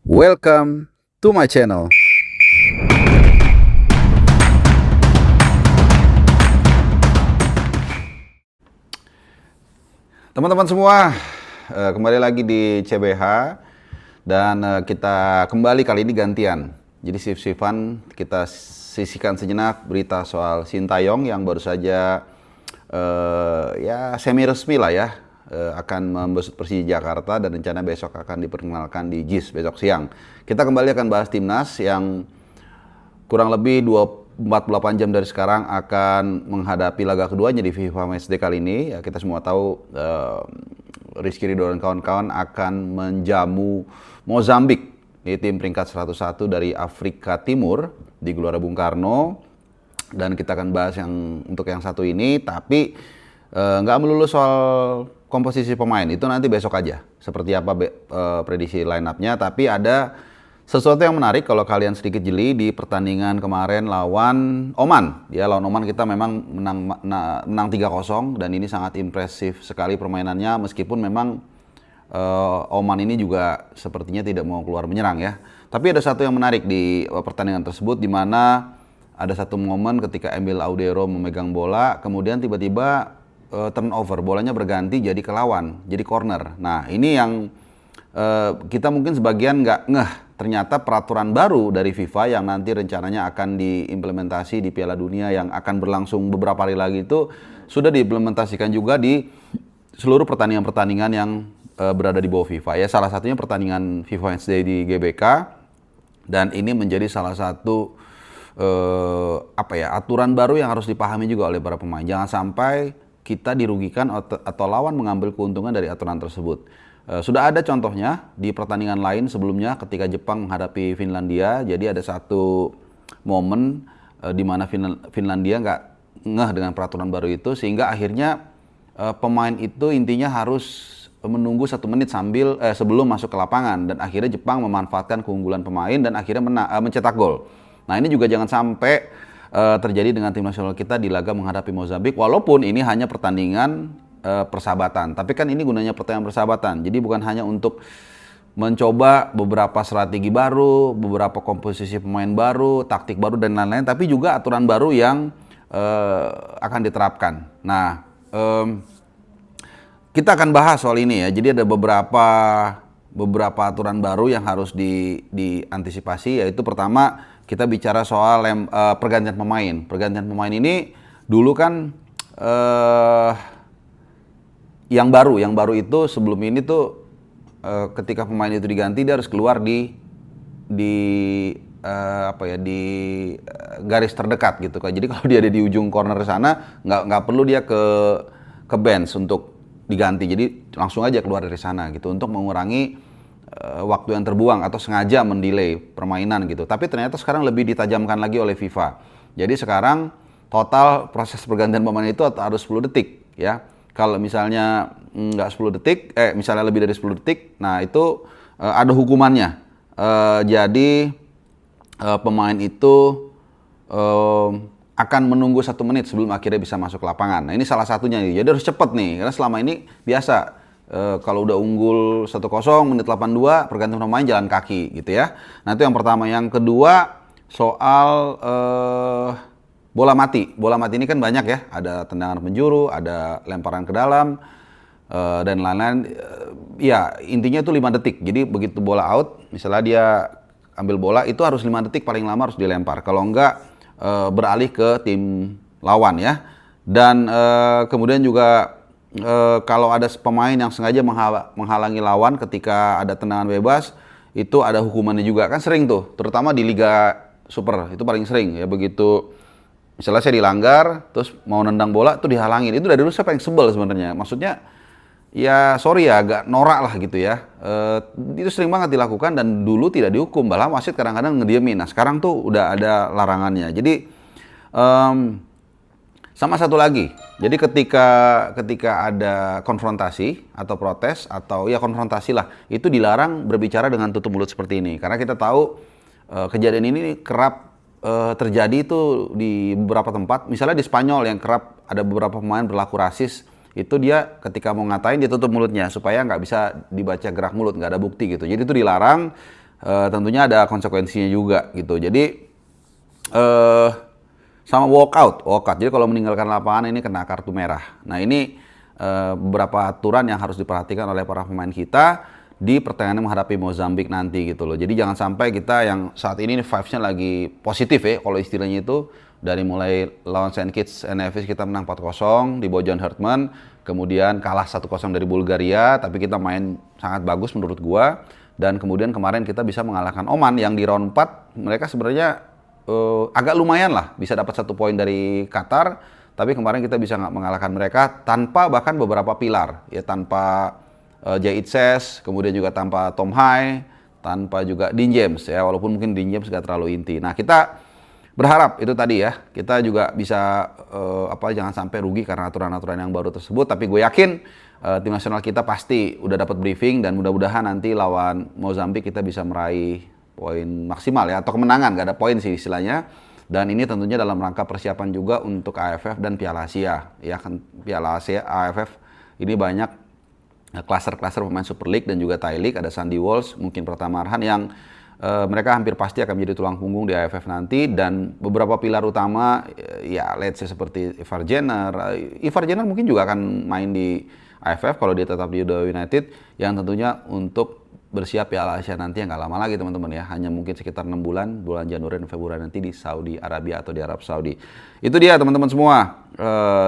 Welcome to my channel. Teman-teman semua, kembali lagi di CBH dan kita kembali kali ini gantian. Jadi shift-shiftan kita sisihkan sejenak berita soal Sintayong yang baru saja ya semi resmi lah ya akan membesut Persija Jakarta dan rencana besok akan diperkenalkan di JIS besok siang. Kita kembali akan bahas timnas yang kurang lebih 48 jam dari sekarang akan menghadapi laga keduanya di FIFA Matchday kali ini. Ya, kita semua tahu Rizky Ridho dan kawan-kawan akan menjamu Mozambik di tim peringkat 101 dari Afrika Timur di Gelora Bung Karno. Dan kita akan bahas untuk yang satu ini, tapi nggak melulu soal komposisi pemain, itu nanti besok aja. Seperti apa prediksi line up-nya, tapi ada sesuatu yang menarik kalau kalian sedikit jeli di pertandingan kemarin lawan Oman. Ya, lawan Oman kita memang menang 3-0 dan ini sangat impresif sekali permainannya, meskipun memang Oman ini juga sepertinya tidak mau keluar menyerang ya. Tapi ada satu yang menarik di pertandingan tersebut, di mana ada satu momen ketika Emil Audero memegang bola, kemudian tiba-tiba turnover, bolanya berganti jadi ke lawan, jadi corner. Nah, ini yang kita mungkin sebagian nggak ngeh, ternyata peraturan baru dari FIFA yang nanti rencananya akan diimplementasi di Piala Dunia yang akan berlangsung beberapa hari lagi itu sudah diimplementasikan juga di seluruh pertandingan-pertandingan yang berada di bawah FIFA. Ya, salah satunya pertandingan FIFA Matchday di GBK, dan ini menjadi salah satu aturan baru yang harus dipahami juga oleh para pemain. Jangan sampai kita dirugikan atau lawan mengambil keuntungan dari aturan tersebut. Sudah ada contohnya di pertandingan lain sebelumnya ketika Jepang menghadapi Finlandia. Jadi ada satu momen di mana Finlandia nggak ngeh dengan peraturan baru itu, sehingga akhirnya pemain itu intinya harus menunggu 1 menit sebelum masuk ke lapangan, dan akhirnya Jepang memanfaatkan keunggulan pemain dan akhirnya mencetak gol. Nah, ini juga jangan sampai terjadi dengan tim nasional kita di laga menghadapi Mozambik, walaupun ini hanya pertandingan persahabatan. Tapi kan ini gunanya pertandingan persahabatan. Jadi bukan hanya untuk mencoba beberapa strategi baru, beberapa komposisi pemain baru, taktik baru dan lain-lain, tapi juga aturan baru yang akan diterapkan. Nah, kita akan bahas soal ini ya. Jadi ada beberapa aturan baru yang harus diantisipasi, yaitu pertama kita bicara soal pergantian pemain. Pergantian pemain ini dulu kan yang baru itu sebelum ini tuh ketika pemain itu diganti dia harus keluar di garis terdekat gitu kan. Jadi kalau dia ada di ujung corner sana nggak perlu dia ke bench untuk diganti. Jadi langsung aja keluar dari sana gitu untuk mengurangi waktu yang terbuang atau sengaja mendelay permainan gitu. Tapi ternyata sekarang lebih ditajamkan lagi oleh FIFA. Jadi sekarang total proses pergantian pemain itu harus 10 detik ya. Kalau misalnya nggak 10 detik, misalnya lebih dari 10 detik, nah itu ada hukumannya. Jadi pemain itu akan menunggu 1 menit sebelum akhirnya bisa masuk ke lapangan. Nah, ini salah satunya. Jadi harus cepat nih, karena selama ini biasa kalau udah unggul 1-0 menit 82 pergantian pemain jalan kaki gitu ya. Nah, itu yang pertama. Yang kedua soal bola mati. Bola mati ini kan banyak ya. Ada tendangan penjuru, ada lemparan ke dalam dan lain-lain. Ya, intinya itu 5 detik. Jadi begitu bola out, misalnya dia ambil bola itu harus 5 detik paling lama harus dilempar. Kalau enggak beralih ke tim lawan ya. Dan kemudian juga kalau ada pemain yang sengaja menghalangi lawan ketika ada tendangan bebas, itu ada hukumannya juga. Kan sering tuh, terutama di Liga Super, itu paling sering ya. Begitu misalnya saya dilanggar, terus mau nendang bola tuh dihalangin. Itu dari dulu saya paling sebel sebenarnya. Maksudnya ya sorry ya, agak norak lah gitu ya. Itu sering banget dilakukan dan dulu tidak dihukum. Malah wasit kadang-kadang ngediemin. Nah, sekarang tuh udah ada larangannya. Jadi sama satu lagi, jadi ketika ada konfrontasi atau protes atau ya konfrontasi lah, itu dilarang berbicara dengan tutup mulut seperti ini. Karena kita tahu kejadian ini kerap terjadi itu di beberapa tempat. Misalnya di Spanyol yang kerap ada beberapa pemain berlaku rasis, itu dia ketika mau ngatain dia tutup mulutnya supaya nggak bisa dibaca gerak mulut, nggak ada bukti gitu. Jadi itu dilarang. tentunya ada konsekuensinya juga gitu. Jadi sama walkout. Jadi kalau meninggalkan lapangan ini kena kartu merah. Nah ini beberapa aturan yang harus diperhatikan oleh para pemain kita di pertandingan menghadapi Mozambik nanti gitu loh. Jadi jangan sampai kita yang saat ini vibes-nya lagi positif ya, kalau istilahnya itu dari mulai lawan Saint Kitts and Nevis kita menang 4-0 di Bojan Hertman, kemudian kalah 1-0 dari Bulgaria, tapi kita main sangat bagus menurut gua. Dan kemudian kemarin kita bisa mengalahkan Oman yang di round 4 mereka sebenarnya agak lumayan lah, bisa dapat 1 poin dari Qatar, tapi kemarin kita bisa mengalahkan mereka tanpa bahkan beberapa pilar, ya tanpa Jait Ses, kemudian juga tanpa Tom Hai, tanpa juga Dean James ya, walaupun mungkin Dean James gak terlalu inti. Nah kita berharap itu tadi ya, kita juga bisa jangan sampai rugi karena aturan-aturan yang baru tersebut, tapi gue yakin tim nasional kita pasti udah dapat briefing dan mudah-mudahan nanti lawan Mozambik kita bisa meraih poin maksimal ya, atau kemenangan, gak ada poin sih istilahnya. Dan ini tentunya dalam rangka persiapan juga untuk AFF dan Piala Asia ya kan. Piala Asia AFF ini banyak klaser-klaser pemain Super League dan juga Thai League, ada Sandy Walsh, mungkin Pratama Arhan yang mereka hampir pasti akan menjadi tulang punggung di AFF nanti, dan beberapa pilar utama ya let's say seperti Ivar Jenner mungkin juga akan main di AFF kalau dia tetap di Dewa United, yang tentunya untuk bersiap Piala Asia nanti yang gak lama lagi teman-teman ya, hanya mungkin sekitar 6 bulan Januari dan Februari nanti di Saudi Arabia atau di Arab Saudi. Itu dia teman-teman semua,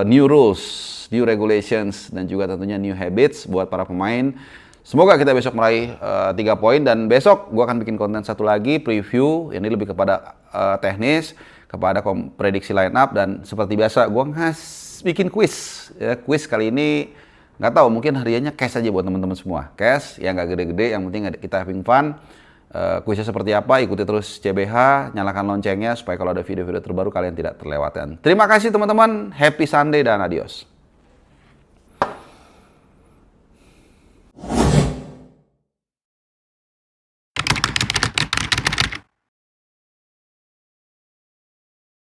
new rules, new regulations, dan juga tentunya new habits buat para pemain. Semoga kita besok meraih 3 poin, dan besok gue akan bikin konten satu lagi, preview, ini lebih kepada teknis, kepada prediksi line up, dan seperti biasa gue bikin quiz. Ya, quiz kali ini nggak tahu, mungkin hariannya cash aja buat teman-teman semua. Cash yang nggak gede-gede, yang penting kita having fun. Kuisnya seperti apa, ikuti terus CBH, nyalakan loncengnya supaya kalau ada video-video terbaru kalian tidak terlewatkan. Terima kasih teman-teman, happy Sunday dan adios.